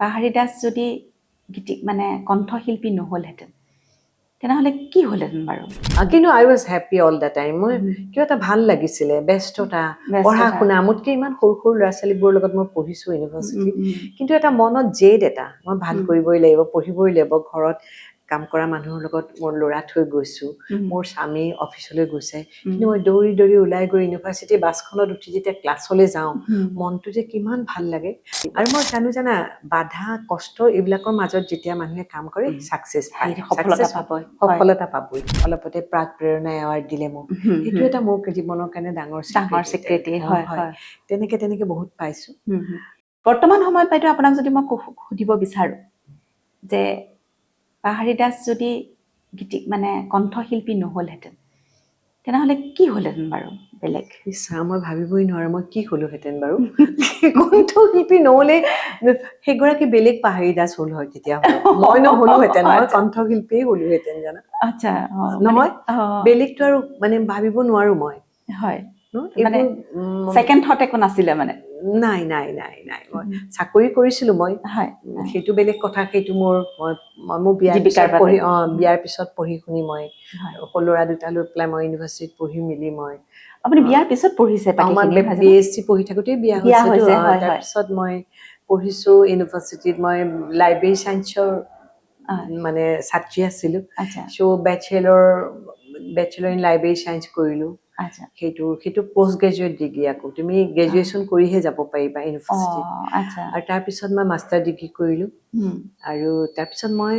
পাহাৰী দাস যদি মানে কণ্ঠশিল্পী নহ'লহেঁতেন তেনেহ'লে কি হ'লহেঁতেন বাৰু? কিন্তু I was happy all the time. মই কিবা এটা ভাল লাগিছিলে, ব্যস্ততা, পঢ়া শুনা। মোতকৈ ইমান সৰু সৰু ল'ৰা ছোৱালীবোৰৰ লগত মই পঢ়িছোঁ ইউনিভাৰ্চিটিত, কিন্তু এটা মনত জেদ এটা, মই ভাল কৰিবই লাগিব, পঢ়িবই লাগিব। ঘৰত কাম কৰা মানুহৰ লগত মোৰ ল'ৰা থৈ গৈছোঁ, মোৰ স্বামী অফিচলৈ গৈছে, কিন্তু মই দৌৰি দৌৰি ওলাই গৈ ইউনিভাৰ্চিটিৰ বাছখনত উঠি যেতিয়া ক্লাছলৈ যাওঁ, মনটো যে কিমান ভাল লাগে। আৰু মই জানো জানা, বাধা কষ্ট এইবিলাকৰ মাজত যেতিয়া মানুহে কাম কৰে ছাকচেছ পায়, সফলতা পাবই। অলপতে প্ৰাক প্ৰেৰণা এৱাৰ্ড দিলে মোক, সেইটো এটা মোৰ জীৱনৰ কাৰণে ডাঙৰ স্বীকৃতি। হয়, তেনেকে বহুত পাইছোঁ। বৰ্তমান সময়ত বাইদেউ আপোনাক যদি মই সুধিব বিচাৰোঁ যে পাহাৰী দাস যদি মানে কণ্ঠশিল্পী নহ'লহেঁতেন তেনেহ'লে কি হ'লহেঁতেন বাৰু বেলেগ? মই ভাবিবই নোৱাৰো মই কি হ'লোহেঁতেন বাৰু। কণ্ঠশিল্পী নহ'লে সেইগৰাকী বেলেগ পাহাৰী দাস হ'ল হয়, তেতিয়া মই নহ'লোহেঁতেন, মই কণ্ঠশিল্পীয়ে হ'লোহেঁতেন জানা। আচ্ছা, নহয় বেলেগটো আৰু মানে ভাবিব নোৱাৰো মই। হয়, মানে ছেকেণ্ড থট একো নাছিলে মানে? নাই নাই নাই নাই, মই চাকৰি কৰিছিলোঁ মই, সেইটো বেলেগ কথা। সেইটো মোৰ বিয়াৰ পিছত পঢ়ি শুনি মই ল'ৰা দুটা লৈ পেলাই মই ইউনিভাৰ্চিটিত পঢ়ি মেলি মই। আপুনি বিয়াৰ পিছত পঢ়িছে? আমাৰ BSc পঢ়ি থাকোঁতেই বিয়া হৈছে। তাৰপিছত মই পঢ়িছোঁ ইউনিভাৰ্চিটিত, মই লাইব্ৰেৰী চায়েন্সৰ মানে ছাত্ৰী আছিলোঁ। চ' বেচেলৰ ইন লাইব্ৰেৰী চায়েন্স কৰিলোঁ। সেইটো পষ্ট গ্ৰেজুৱেট ডিগ্ৰী। আকৌ তুমি গ্ৰেজুৱেশ্যন কৰিহে যাব পাৰিবা ইউনিভাৰ্চিটিত। আৰু তাৰপিছত মই মাষ্টাৰ ডিগ্ৰী কৰিলোঁ। আৰু তাৰপিছত মই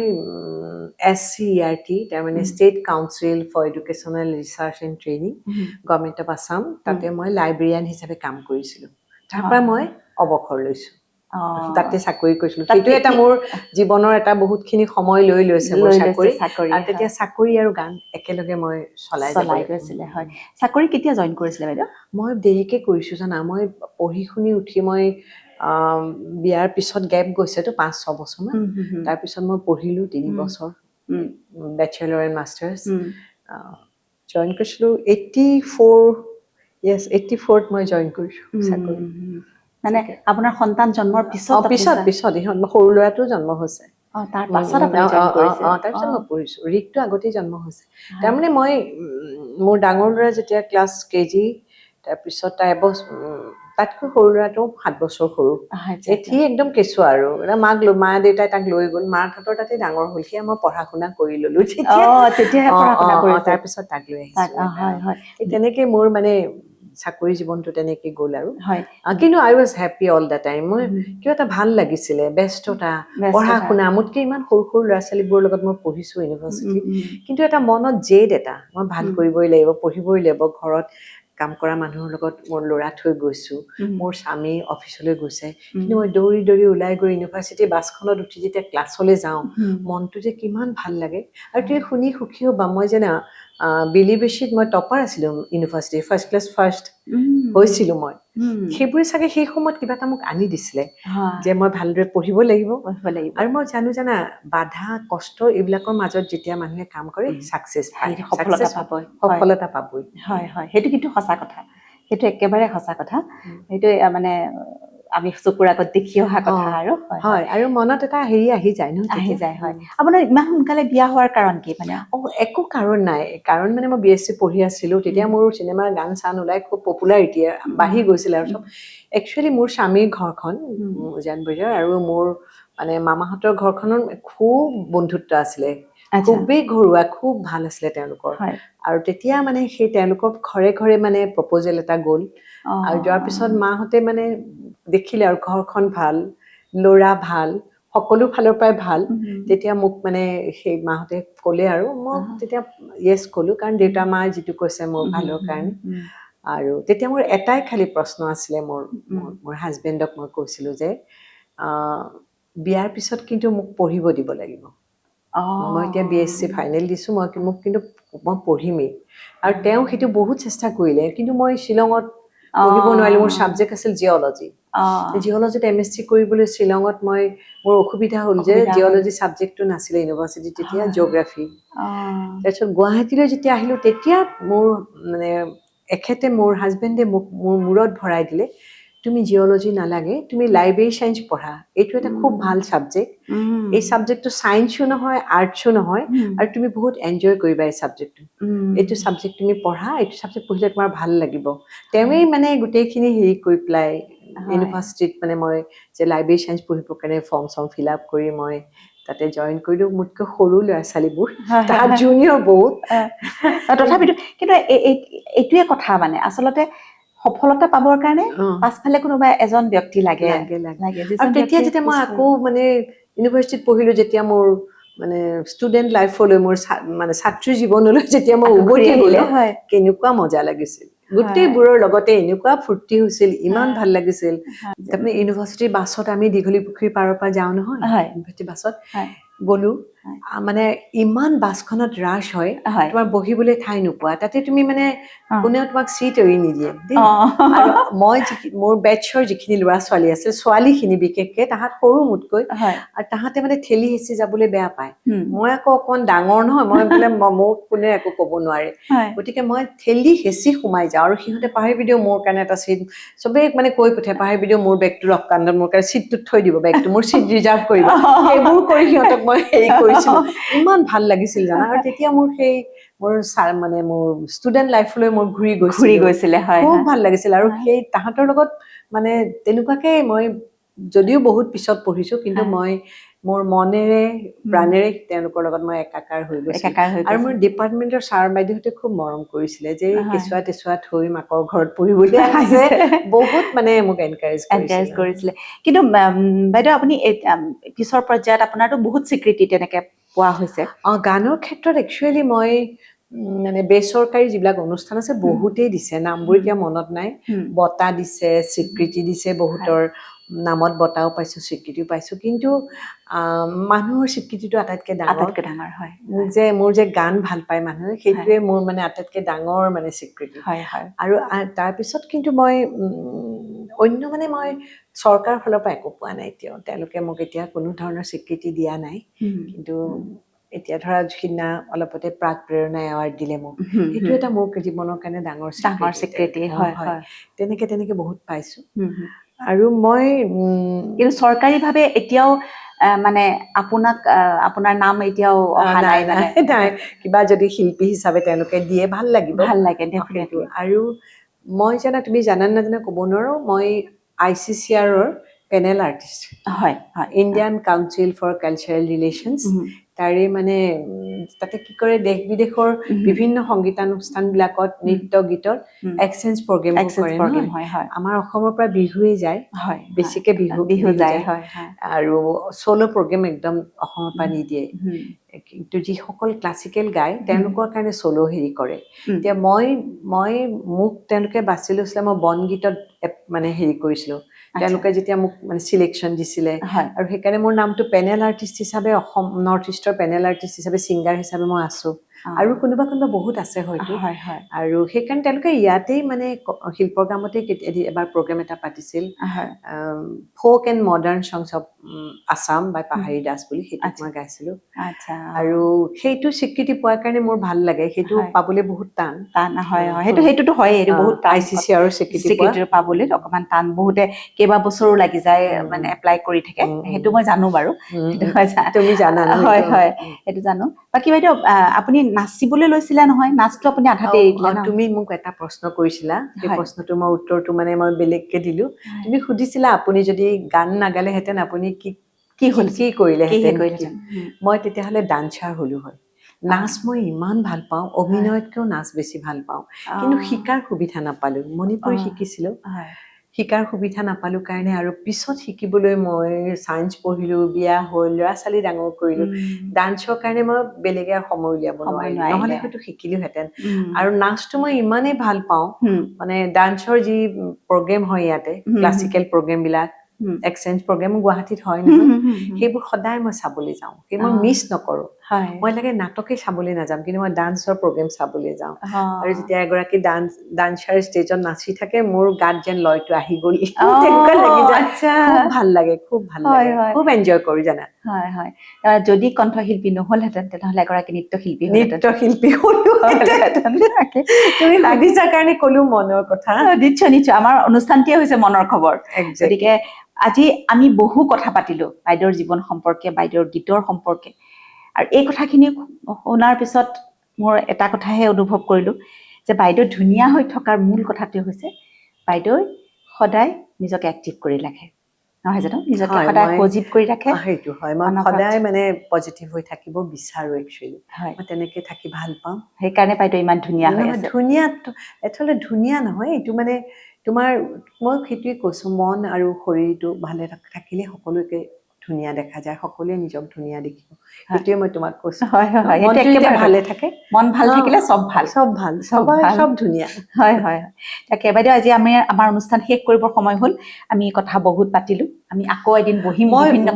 SCERT, তাৰমানে state council for educational research and training, government of Assam, তাতে মই লাইব্ৰেৰিয়ান হিচাপে কাম কৰিছিলোঁ। তাৰ পৰা মই অৱসৰ লৈছোঁ, তাতে চাকৰি কৰিছিলোঁ। সেইটো এটা মোৰ জীৱনৰ এটা বহুতখিনি সময় লৈছে মোৰ চাকৰি। আৰু তেতিয়া চাকৰি আৰু গান একেলগে মই চলাই গৈছিলে। হয়, চাকৰি কেতিয়া জইন কৰিছিলে বাইদেউ? মই দেৰিকে কৰিছোঁ জানা। মই পঢ়ি শুনি উঠি মই বিয়াৰ পিছত গেপ গৈছেতো 5-6 বছৰমান। তাৰপিছত মই পঢ়িলোঁ 3 বছৰ, বেচেলৰ এণ্ড মাষ্টাৰ্ছ। জইন কৰিছিলোঁ 84ত মই জইন কৰিছোঁ চাকৰি। মানে আপোনাৰ সন্তান জন্মৰ পিছত? পিছত সৰু ল'ৰাটো জন্ম হৈছে। তাৰপিছত মই পঢ়িছোঁ। ৰিকটো আগতেই জন্ম হৈছে। তাৰমানে মই মোৰ ডাঙৰ ল'ৰা যেতিয়া ক্লাছ KG, তাৰপিছত তাতকৈ সৰু ল'ৰাটো 7 বছৰ সৰু। সি একদম কেঁচুৱা আৰু মা দেউতাই তাক লৈ গ'ল, মাহঁতৰ তাতে ডাঙৰ হ'ল। সেয়া মই পঢ়া শুনা কৰি ল'লোঁ তাৰপিছত তাক লৈ আহিছোঁ। তেনেকে মোৰ মানে চাকৰি জীৱনটো তেনেকে গ'ল আৰু। কিন্তু I was happy all the time. মই কিবা এটা ভাল লাগিছিলে, ব্যস্ততা, পঢ়া শুনা। মোতকৈ ইমান সৰু সৰু ল'ৰা ছোৱালীবোৰৰ লগত মই পঢ়িছোঁ ইউনিভাৰ্চিটিত, কিন্তু এটা মনত জেদ এটা, মই ভাল কৰিবই লাগিব, পঢ়িবই লাগিব। ঘৰত কাম কৰা মানুহৰ লগত মোৰ ল'ৰা থৈ গৈছোঁ, মোৰ স্বামী অফিচলৈ গৈছে, কিন্তু মই দৌৰি দৌৰি ওলাই গৈ ইউনিভাৰ্চিটিৰ বাছখনত উঠি যেতিয়া ক্লাছলৈ যাওঁ, মনটো যে কিমান ভাল লাগে। আৰু তুমি শুনি সুখী হ'বা, মই জানা বিলিবেচিত মই টপাৰ আছিলোঁ ইউনিভাৰ্চিটিৰ, ফাৰ্ষ্ট ক্লাছ ফাৰ্ষ্ট হৈছিলোঁ মই। সেইবোৰে চাগে সেই সময়ত কিবা এটা মোক আনি দিছিলে যে মই ভালদৰে পঢ়িব লাগিব। আৰু মই জানো জানা, বাধা কষ্ট এইবিলাকৰ মাজত যেতিয়া মানুহে কাম কৰে ছাকচেছ পায়, সফলতা পাবই। হয় হয়, সেইটো কিন্তু সঁচা কথা, সেইটো একেবাৰে সঁচা কথা। সেইটো মানে আমি চকুৰ আগত দেখি অহা কথা আৰু। হয়, আৰু মনত এটা আহি যায় ন? আহি যায়। হয়, আপোনাৰ ইমান সোনকালে বিয়া হোৱাৰ কাৰণ কি? মানে একো কাৰণ নাই। কাৰণ মানে মই BSc পঢ়ি আছিলোঁ, তেতিয়া মোৰ চিনেমাৰ গান চান ওলাই খুব পপুলাৰিটি বাঢ়ি গৈছিলে আৰু চব। একচুৱেলি মোৰ স্বামীৰ ঘৰখন উজান বজাৰ, আৰু মোৰ মানে মামাহঁতৰ ঘৰখনৰ খুব বন্ধুত্ব আছিলে, খুবেই ঘৰুৱা, খুব ভাল আছিলে তেওঁলোকৰ। আৰু তেতিয়া মানে সেই তেওঁলোকৰ ঘৰে ঘৰে মানে প্ৰপ'জেল এটা গ'ল। আৰু যোৱাৰ পিছত মাহঁতে মানে দেখিলে আৰু ঘৰখন ভাল, ল'ৰা ভাল, সকলো ফালৰ পৰাই ভাল। তেতিয়া মোক মানে সেই মাহঁতে ক'লে, আৰু মই তেতিয়া য়েছ ক'লোঁ, কাৰণ দেউতা মায়ে যিটো কৈছে মোৰ ভালৰ কাৰণে। আৰু তেতিয়া মোৰ এটাই খালি প্ৰশ্ন আছিলে, মোৰ হাজবেণ্ডক মই কৈছিলোঁ যে বিয়াৰ পিছত কিন্তু মোক পঢ়িব দিব লাগিব। মই এতিয়া BSc ফাইনেল দিছোঁ, মোক কিন্তু মই পঢ়িমেই। আৰু তেওঁ সেইটো বহুত চেষ্টা কৰিলে, কিন্তু মই শ্বিলঙত পঢ়িব নোৱাৰিলোঁ। মোৰ ছাবজেক্ট আছিল জিঅ'লজি। জিঅ'লজিত MSc কৰিবলৈ শ্বিলঙত মোৰ অসুবিধা হ'ল যে জিঅ'লজি ছাবজেক্টটো নাছিলে ইউনিভাৰ্চিটিত তেতিয়া, জিঅ'গ্ৰাফী। তাৰপিছত গুৱাহাটীলৈ যেতিয়া আহিলোঁ, তেতিয়া মোৰ মানে এখেতে মোৰ হাজবেণ্ডে মোৰ মূৰত ভৰাই দিলে, তুমি জিঅ'লজি নালাগে, তুমি লাইব্ৰেৰী চায়েন্স পঢ়া, এইটো এটা খুব ভাল ছাবজেক্ট। এই ছাবজেক্টটো ছায়েন্সো নহয়, আৰ্টছো নহয়, আৰু তুমি বহুত এনজয় কৰিবা এই ছাবজেক্টটো। এইটো ছাবজেক্ট তুমি পঢ়া, এইটো ছাবজেক্ট পঢ়িলে তোমাৰ ভাল লাগিব। তেওঁৱেই মানে গোটেইখিনি হেৰি কৰি পেলাই ইউনিভাৰ্চিটিত মানে মই যে লাইব্ৰেৰী চায়েন্স পঢ়িবৰ কাৰণে ফৰ্ম ফিল আপ কৰি মই তাতে জইন কৰিলোঁ। মোতকৈ সৰু ল'ৰা ছোৱালীবোৰ, তাত জুনিয়ৰ বহুত। তথাপিতো কিন্তু এইটোৱে কথা, মানে আচলতে সফলতা পাবৰ কাৰণে পাছফালে কোনোবা এজন ব্যক্তি লাগে। আৰু তেতিয়া যেতিয়া মই আকৌ মানে ইউনিভাৰ্চিটিত পঢ়িলোঁ, যেতিয়া মোৰ মানে ষ্টুডেণ্ট লাইফলৈ, মোৰ মানে ছাত্ৰী জীৱনলৈ যেতিয়া মই উভতি আহিলোঁ, কেনেকুৱা মজা লাগিছিল। গোটেইবোৰৰ লগতে এনেকুৱা ফূৰ্তি হৈছিল, ইমান ভাল লাগিছিল। তাৰমানে ইউনিভাৰ্চিটিৰ বাছত আমি দীঘলী পুখুৰী পাৰৰ পৰা যাওঁ নহয়, ইউনিভাৰ্চিটি বাছত গ'লো, মানে ইমান বাছখনত ৰাছ হয়, তোমাৰ বহিবলৈ ঠাই নোপোৱা। তাতে তুমি মানে কোনেও তোমাক চিট এৰি নিদিয়ে দেই। আৰু মই মোৰ বেটছৰ যিখিনি ল'ৰা ছোৱালী আছে, ছোৱালীখিনি বিশেষকে, তাহাঁত সৰু মোতকৈ, আৰু তাহাঁতে মানে ঠেলি হেঁচি যাবলৈ বেয়া পায়। মই আকৌ অকণমান ডাঙৰ নহয়, মই বোলে মোক কোনে একো ক'ব নোৱাৰে, গতিকে মই ঠেলি হেঁচি সোমাই যাওঁ। আৰু সিহঁতে পাহৰিবি দিও মোৰ কাৰণে এটা চিট, চবেই মানে কৈ পঠায়, পাহৰিবি দিও মোৰ বেগটো ৰখ কান্দত, মোৰ কাৰণে চিটটোত থৈ দিব, বেগটো মোৰ চিট ৰিজাৰ্ভ কৰিব। সেইবোৰ কৰি সিহঁতক মই হেৰি কৰিছিলোঁ, ইমান ভাল লাগিছিল জানা। আৰু তেতিয়া মোৰ সেই মোৰ মানে মোৰ ষ্টুডেণ্ট লাইফলৈ মোৰ ঘূৰি গৈছিলে, খুব ভাল লাগিছিল। আৰু সেই তাহাঁতৰ লগত মানে তেনেকুৱাকে মই যদিও বহুত পিছত পঢ়িছোঁ, কিন্তু মই মোৰ মনেৰে প্ৰাণেৰে তেওঁলোকৰ লগত মই একাকাৰ হৈ গৈছোঁ। আৰু মোৰ ডিপাৰ্টমেণ্টৰ ছাৰ বাইদেউহঁতে খুব মৰম কৰিছিলে, যে কেঁচুৱা তেচুৱা থৈ মাকৰ ঘৰত পঢ়িবলৈ আহিছে, বহুত মানে মোক এনকাৰেজ কৰিছিলে। কিন্তু বাইদেউ, আপুনি পিছৰ পৰ্যায়ত আপোনাৰতো বহুত স্বীকৃতি তেনেকে পোৱা হৈছে। গানৰ ক্ষেত্ৰত একচুৱেলি মই মানে বেচৰকাৰী যিবিলাক অনুষ্ঠান আছে বহুতেই দিছে, নামবোৰ এতিয়া মনত নাই। বঁটা দিছে, স্বীকৃতি দিছে, বহুতৰ নামত বঁটাও পাইছোঁ, স্বীকৃতিও পাইছোঁ। কিন্তু মানুহৰ স্বীকৃতিটো আটাইতকৈ ডাঙৰ হয়। যে মোৰ যে গান ভাল পায় মানুহে, সেইটোৱে মোৰ মানে আটাইতকৈ ডাঙৰ মানে স্বীকৃতি। আৰু তাৰপিছত কিন্তু মই অন্য মানে মই চৰকাৰৰ ফালৰ পৰা একো পোৱা নাই এতিয়াও। তেওঁলোকে মোক এতিয়া কোনো ধৰণৰ স্বীকৃতি দিয়া নাই। কিন্তু এতিয়া ধৰা সিদিনা অলপতে প্ৰাক প্ৰেৰণা এৱাৰ্ড দিলে মোক, সেইটো এটা মোৰ জীৱনৰ কাৰণে ডাঙৰ স্বীকৃতি। তেনেকে বহুত পাইছোঁ। আৰু মই কিন্তু চৰকাৰীভাৱে এতিয়াও মানে আপোনাৰ নাম এতিয়াও অহা নাই। কিবা যদি শিল্পী হিচাপে তেওঁলোকে দিয়ে ভাল লাগিব, ভাল লাগে ডেফিনেটলি। আৰু মই তুমি জানা নাজানা ক'ব নোৱাৰো, মই ICCRৰ panel artist, Indian council for cultural relations. তাৰে মানে তাতে কি কৰে, দেশ বিদেশৰ বিভিন্ন সংগীতানুষ্ঠানবিলাকত নৃত্য গীতত এক্সচেঞ্জ প্ৰগ্ৰেমবোৰ কৰে নহয়। আমাৰ অসমৰ পৰা বিহুৱে যায়, বেছিকে বিহু যায়, আৰু চ'ল' প্ৰগ্ৰেম একদম অসমৰ পৰা নিদিয়ে। কিন্তু যিসকল ক্লাছিকেল গায় তেওঁলোকৰ কাৰণে চ'ল' হেৰি কৰে। এতিয়া মোক তেওঁলোকে বাছি লৈছিলে, মই বনগীতত মানে হেৰি কৰিছিলোঁ। তেওঁলোকে যেতিয়া মোক মানে চিলেকশ্যন দিছিলে, আৰু সেইকাৰণে মোৰ নামটো পেনেল আৰ্টিষ্ট হিচাপে, অসম নৰ্থ ইষ্টৰ পেনেল আৰ্টিষ্ট হিচাপে, ছিংগাৰ হিচাপে মই আছোঁ। আৰু কোনোবা বহুত আছে হয়তো। আৰু সেইকাৰণে তেওঁলোকে ইয়াতেই মানে শিল্পগ্ৰামতেই এবাৰ প্ৰগ্ৰেম এটা পাতিছিল, folk and modern songs of Assam by Pahari Das বুলি, সেইটো মই গাইছিলোঁ। আৰু সেইটো স্বীকৃতি পোৱাৰ কাৰণে মোৰ ভাল লাগে। সেইটো পাবলৈ বহুত টান। সেইটোতো হয়েই, এইটো বহুত টান। ICCR স্বীকৃতি পাবলৈ অকণমান টান, বহুতে কেইবা বছৰো লাগি যায় মানে এপ্লাই কৰি থাকে, সেইটো মই জানো বাৰু। তুমি জানা? সেইটো জানো। বাকী বাইদেউ, আপুনি নাচিবলৈ লৈছিলে নহয়, নাচটো আপুনি আধাতে এৰি দিলে ন? তুমি মোক এটা প্ৰশ্ন কৰিছিলা, সেই প্ৰশ্নটো মই উত্তৰটো মানে মই বেলেগকে দিলোঁ। তুমি সুধিছিলা আপুনি যদি গান নাগালেহেঁতেন আপুনি কি কৰিলেহেঁতেন। মই তেতিয়াহ'লে ডান্সাৰ হ'লো হয়। নাচ মই ইমান ভাল পাওঁ, অভিনয়তকৈও নাচ বেছি ভাল পাওঁ, কিন্তু শিকাৰ সুবিধা নাপালোঁ। মণিপুৰী শিকিছিলোঁ, শিকাৰ সুবিধা নাপালোঁ কাৰণে আৰু পিছত শিকিবলৈ মই ছায়েন্স পঢ়িলোঁ, বিয়া হ'ল, ল'ৰা ছোৱালী ডাঙৰ কৰিলোঁ। ডান্সৰ কাৰণে মই বেলেগে সময় উলিয়াব নোৱাৰিলোঁ, নহ'লে হয়তো শিকিলোহেঁতেন। আৰু নাচটো মই ইমানেই ভাল পাওঁ, মানে ডান্সৰ যি প্ৰগ্ৰেম হয় ইয়াতে, ক্লাছিকেল প্ৰগ্ৰেমবিলাক, এক্সচেঞ্জ প্ৰগ্ৰেম গুৱাহাটীত হয় নহয়, সেইবোৰ সদায় মই চাবলৈ যাওঁ, সেই মই মিছ নকৰোঁ। হয় মই লাগে নাটকে চাবলৈ নাযাম, কিন্তু মই ডান্সৰ প্ৰগ্ৰেম চাবলৈ যাওঁ। অ আৰু যেতিয়া এগৰাকী ডান্সাৰ ষ্টেজত নাচি থাকে, মোৰ গাত যেন লয়টো আহি গ'ল, অ, তেনেকুৱা লাগি যায়। আচ্ছা খুব ভাল লাগে, খুব ভাল হয় লাগে, হয় খুব এনজয় কৰো জানা। হয় হয় যদি কণ্ঠশিল্পী নহলহেঁতেন তেনেহ'লে এগৰাকী নৃত্যশিল্পী নৃত্যশিল্পী হলহেঁতেন তুমি সুধিছা কাৰণে কলো মনৰ কথা। নিশ্চয় নিশ্চয়, আমাৰ অনুষ্ঠানটিয়ে হৈছে মনৰ খবৰ। গতিকে আজি আমি বহু কথা পাতিলো বাইদেউৰ জীৱন সম্পৰ্কে, বাইদেউৰ গীতৰ সম্পৰ্কে, আৰু এই কথাখিনি শুনাৰ পিছত মোৰ এটা কথাহে অনুভৱ কৰিলো যে বাইদেউ ধুনীয়া হৈ থকাৰ মূল কথাটোৱে হৈছে বাইদেউ সদায় নিজকে এক্টিভ কৰি ৰাখে, নহয় জানো? নিজকে সদায় সজীৱ কৰি ৰাখে। সেইটো হয়, মই সদায় মানে পজিটিভ হৈ থাকিব বিচাৰো। একচুৱেলি মই তেনেকে থাকি ভাল পাওঁ। সেইকাৰণে বাইদেউ ইমান ধুনীয়া হৈ আছে। ধুনীয়া এথলে ধুনীয়া নহয়, এইটো মানে তোমাৰ, মই সেইটোৱে কৈছো, মন আৰু শৰীৰটো ভালে থাকিলে সকলোকে ধুনীয়া দেখা যায়, সকলোৱে নিজক ধুনীয়া দেখিব। সেইটোৱে মই তোমাক কৈছো। মনটো যেতিয়া ভালে থাকে, মন ভাল থাকিলে চব ভাল, চব ভাল, চব ধুনীয়া। হয় হয় তাকে বাইদেউ, আজি আমাৰ অনুষ্ঠান শেষ কৰিবৰ সময় হ'ল। আমি কথা বহুত পাতিলো, আমি আকৌ এদিন বহিম।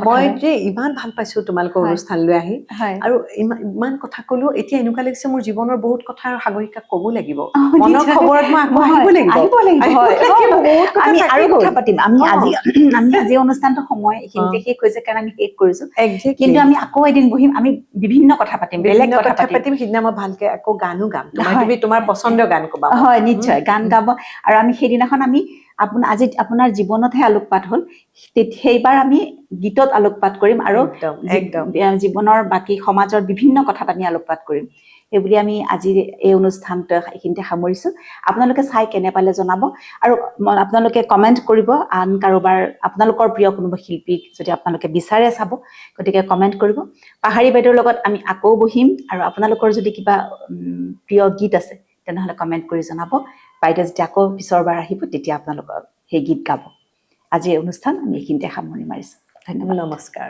মই যে ইমান ভাল পাইছো তোমালোকৰ অনুষ্ঠানলৈ আহি, আৰু ইমান কথা কলো। এতিয়া এনেকুৱা লাগিছে মোৰ জীৱনৰ বহুত কথা সাগৰিকাক ক'ব লাগিব। মনৰ খবৰত মই আকৌ আহিব লাগিব। আমি আৰু কথা পাতিম। আমি আজি অনুষ্ঠানটো সময় এইখিনিতে শেষ হৈছে কাৰণে আমি শেষ কৰিছো, কিন্তু আমি আকৌ এদিন বহিম, আমি বিভিন্ন কথা পাতিম, বেলেগ কথা পাতিম। সিদিনা মই ভালকে আকৌ গানো গাম, তোমাৰ পচন্দৰ গান ক'বা। হয় নিশ্চয়, গান গাব। আৰু আমি সেইদিনাখন আজি আপোনাৰ জীৱনতহে আলোকপাত হ'ল, সেইবাৰ আমি গীতত আলোকপাত কৰিম, আৰু জীৱনৰ বাকী সমাজৰ বিভিন্ন কথাত আমি আলোকপাত কৰিম। সেইবুলি আমি আজি এই অনুষ্ঠানটো এইখিনিতে সামৰিছো। আপোনালোকে চাই কেনে পালে জনাব, আৰু আপোনালোকে কমেণ্ট কৰিব। আন কাৰোবাৰ আপোনালোকৰ প্ৰিয় কোনোবা শিল্পীক যদি আপোনালোকে বিচাৰে চাব, গতিকে কমেণ্ট কৰিব। পাহাৰী বাইদেউৰ লগত আমি আকৌ বহিম, আৰু আপোনালোকৰ যদি কিবা প্ৰিয় গীত আছে তেনেহ'লে কমেণ্ট কৰি জনাব। বাইদেউ যেতিয়া আকৌ পিছৰবাৰ আহিব তেতিয়া আপোনালোকৰ সেই গীত গাব। আজিৰ অনুষ্ঠান আমি এইখিনিতে সামৰণি মাৰিছো। ধন্যবাদ, নমস্কাৰ।